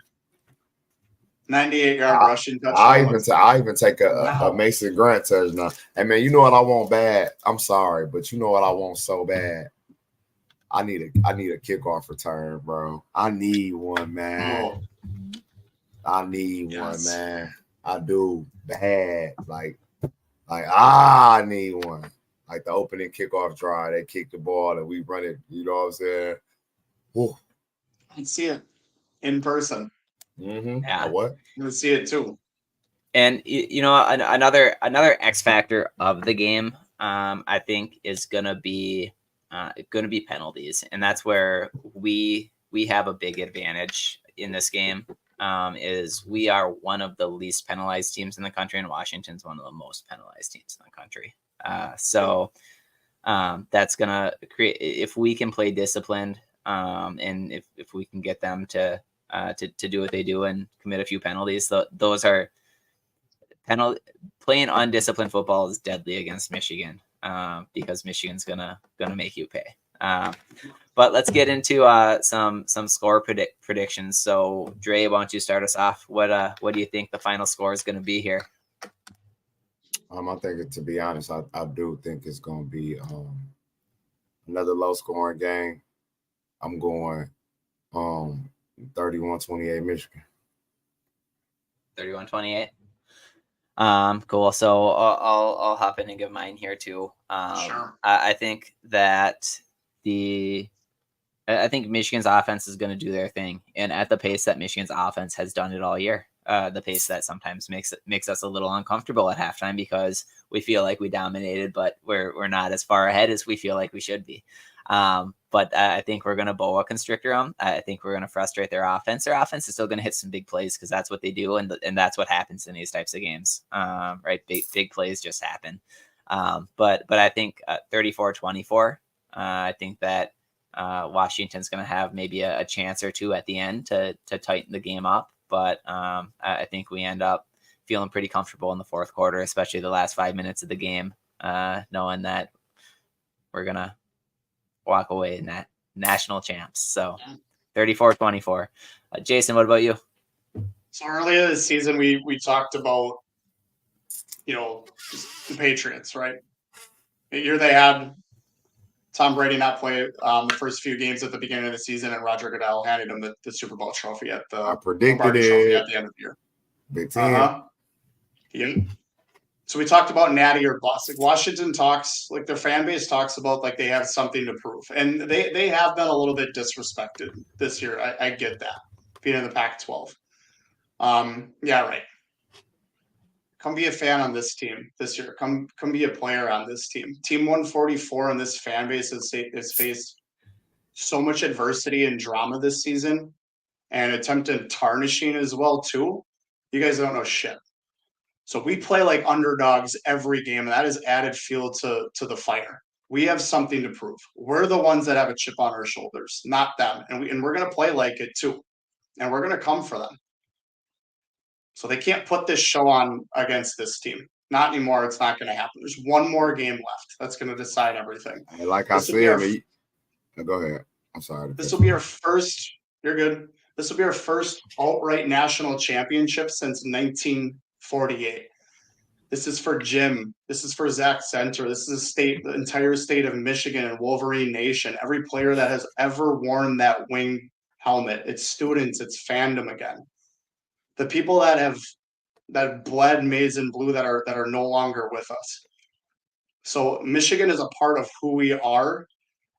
98-yard rushing touchdown.
I even take a Mason Grant touchdown. And man, you know what I want bad? I'm sorry, but you know what I want so bad? I need a kickoff return, bro. I need one, man.
Oh,
I need
yes.
one, man. I do bad. I need one. Like the opening kickoff drive, they kick the ball and we run it. You know what I'm saying? Whew.
I can see it in person.
Mm-hmm.
Yeah.
What?
I'm gonna see it too.
And you know, another X factor of the game, I think, is gonna be penalties, and that's where we have a big advantage in this game. Is we are one of the least penalized teams in the country, and Washington's one of the most penalized teams in the country. So that's gonna create, if we can play disciplined, and if we can get them to do what they do and commit a few penalties, those are playing undisciplined football is deadly against Michigan, because Michigan's gonna make you pay. But let's get into some score predictions. So Dre, why don't you start us off? What do you think the final score is going to be here?
I think to be honest, I do think it's going to be another low scoring game. I'm going 31-28 Michigan.
31-28. Cool. So I'll hop in and give mine here too.
Sure.
I think that I think Michigan's offense is going to do their thing, and at the pace that Michigan's offense has done it all year. The pace that sometimes makes us a little uncomfortable at halftime because we feel like we dominated, but we're not as far ahead as we feel like we should be. But I think we're going to boa constrictor them. I think we're going to frustrate their offense. Their offense is still going to hit some big plays because that's what they do, and that's what happens in these types of games. Right, big plays just happen. But I think 34-24. I think that Washington's going to have maybe a chance or two at the end to tighten the game up. But I think we end up feeling pretty comfortable in the fourth quarter, especially the last 5 minutes of the game, knowing that we're going to walk away in that national champs. So 34-24. Jason, what about you?
So earlier this season, we talked about, the Patriots, right? The year they had Tom Brady not play the first few games at the beginning of the season, and Roger Goodell handed him the Super Bowl trophy at the
I predicted
Lombardi trophy at the end of the year.
Big Ten.
So we talked about Natty or bust. Like Washington talks, like their fan base talks about like they have something to prove, and they have been a little bit disrespected this year. I get that, being in the Pac-12. Yeah, right. Come be a fan on this team this year. Come be a player on this team. Team 144 and this fan base has faced so much adversity and drama this season, and attempted tarnishing as well too. You guys don't know shit. So we play like underdogs every game, and that is added fuel to the fire. We have something to prove. We're the ones that have a chip on our shoulders, not them. And we're going to play like it too. And we're going to come for them. So they can't put this show on against this team. Not anymore. It's not going to happen. There's one more game left. That's going to decide everything.
And like I said, go ahead. I'm sorry.
This will be our first. You're good. This will be our first outright national championship since 1948. This is for Jim. This is for Zach Center. This is the entire state of Michigan and Wolverine Nation. Every player that has ever worn that wing helmet. It's students. It's fandom again. The people that bled maize and blue that are no longer with us. So Michigan is a part of who we are.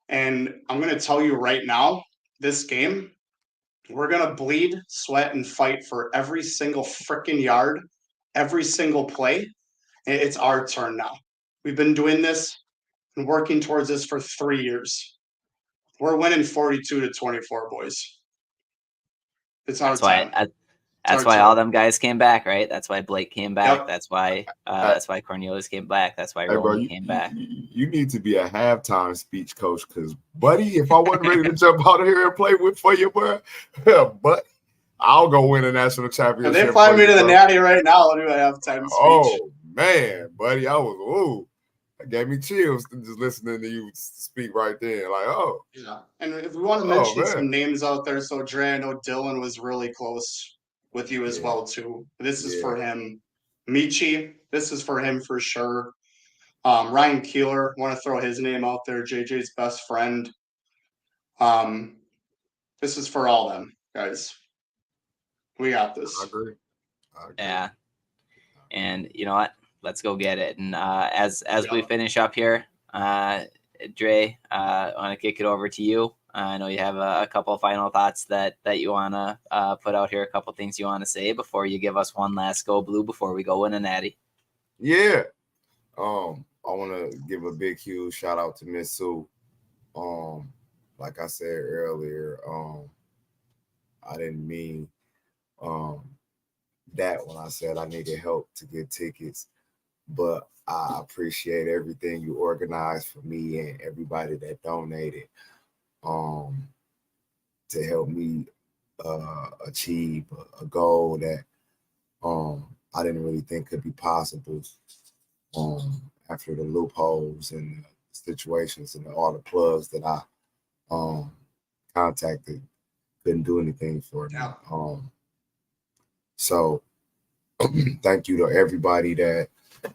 And I'm going to tell you right now, this game, we're going to bleed, sweat, and fight for every single freaking yard, every single play. It's our turn now. We've been doing this and working towards this for 3 years. We're winning 42-24, boys. It's our time.
That's why all them guys came back, right? That's why Blake came back.
Yep.
That's why Cornelius came back. That's why Roman came back.
You need to be a halftime speech coach, because, buddy, if I wasn't ready to jump out of here and play for you, bro, but I'll go win a national championship.
If they fly me to the Natty right now, I'll do a halftime speech.
Oh, man, buddy, that gave me chills just listening to you speak right there. Like, oh.
Yeah. And if we want to mention some names out there, so Dre, I know Dylan was really close with you as well, too. This is for him. Michi, this is for him for sure. Ryan Keeler, want to throw his name out there, JJ's best friend. This is for all them, guys. We got this.
I agree.
Yeah. And you know what? Let's go get it. And as we finish up here, Dre, I want to kick it over to you. I know you have a couple of final thoughts that you want to put out here, a couple of things you want to say before you give us one last Go Blue before we go win a Natty.
Yeah. I want to give a big, huge shout out to Miss Sue. Like I said earlier, I didn't mean that when I said I needed help to get tickets, but I appreciate everything you organized for me and everybody that donated to help me achieve a goal that I didn't really think could be possible after the loopholes and the situations and all the plugs that I contacted couldn't do anything for me. So thank you to everybody that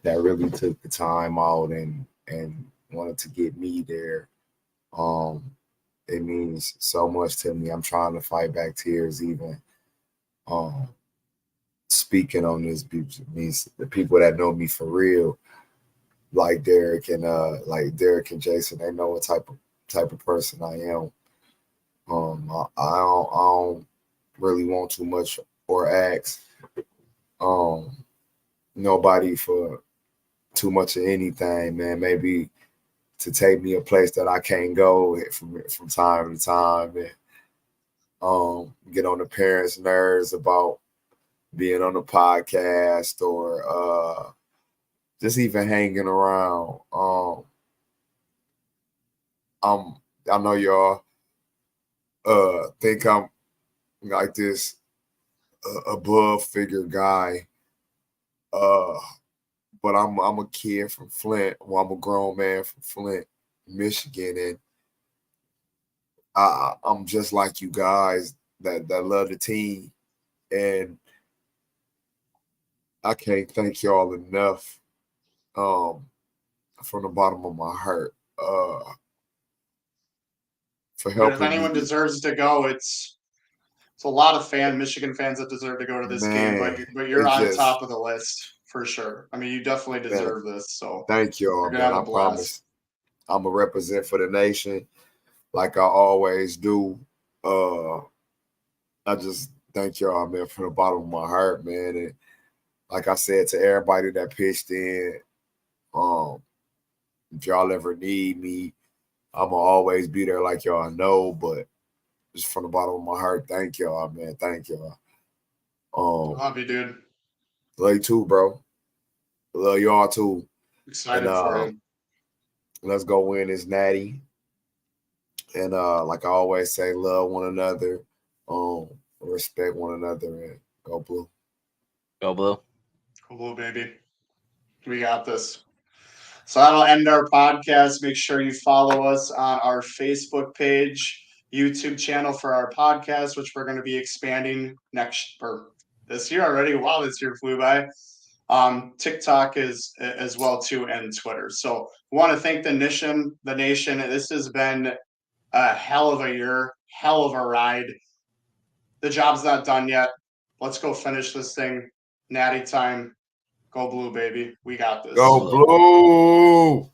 really took the time out and wanted to get me there. It means so much to me. I'm trying to fight back tears even speaking on this. Means the people that know me for real, like Derek and Jason, they know what type of person I am. I don't really want too much or ask nobody for too much of anything, man. Maybe to take me a place that I can't go from time to time, and get on the parents' nerves about being on the podcast or just even hanging around. I know y'all think I'm like this above figure guy, but I'm a kid from Flint. Well, I'm a grown man from Flint, Michigan, and I'm just like you guys that love the team, and I can't thank y'all enough from the bottom of my heart for helping.
If anyone deserves to go, it's a lot of Michigan fans that deserve to go to this game, but you're on top of the list for sure. I mean, you definitely deserve this. So
thank y'all, man. I promise I'm gonna represent for the nation like I always do. I just thank y'all, man, from the bottom of my heart, man. And like I said to everybody that pitched in, if y'all ever need me, I'm gonna always be there, like y'all know. But just from the bottom of my heart, thank y'all, man. Thank y'all.
Love you, dude.
Love you too, bro. Love y'all too.
Excited for him.
Let's go win this Natty. And like I always say, love one another, respect one another, and go blue.
Go blue.
Go blue, baby. We got this. So that'll end our podcast. Make sure you follow us on our Facebook page, YouTube channel for our podcast, which we're going to be expanding this year already. Wow, this year flew by. TikTok is as well too, and Twitter. So we want to thank the nation. This has been a hell of a year, hell of a ride. The job's not done yet. Let's go finish this thing. Natty time. Go blue, baby. We got this.
Go blue.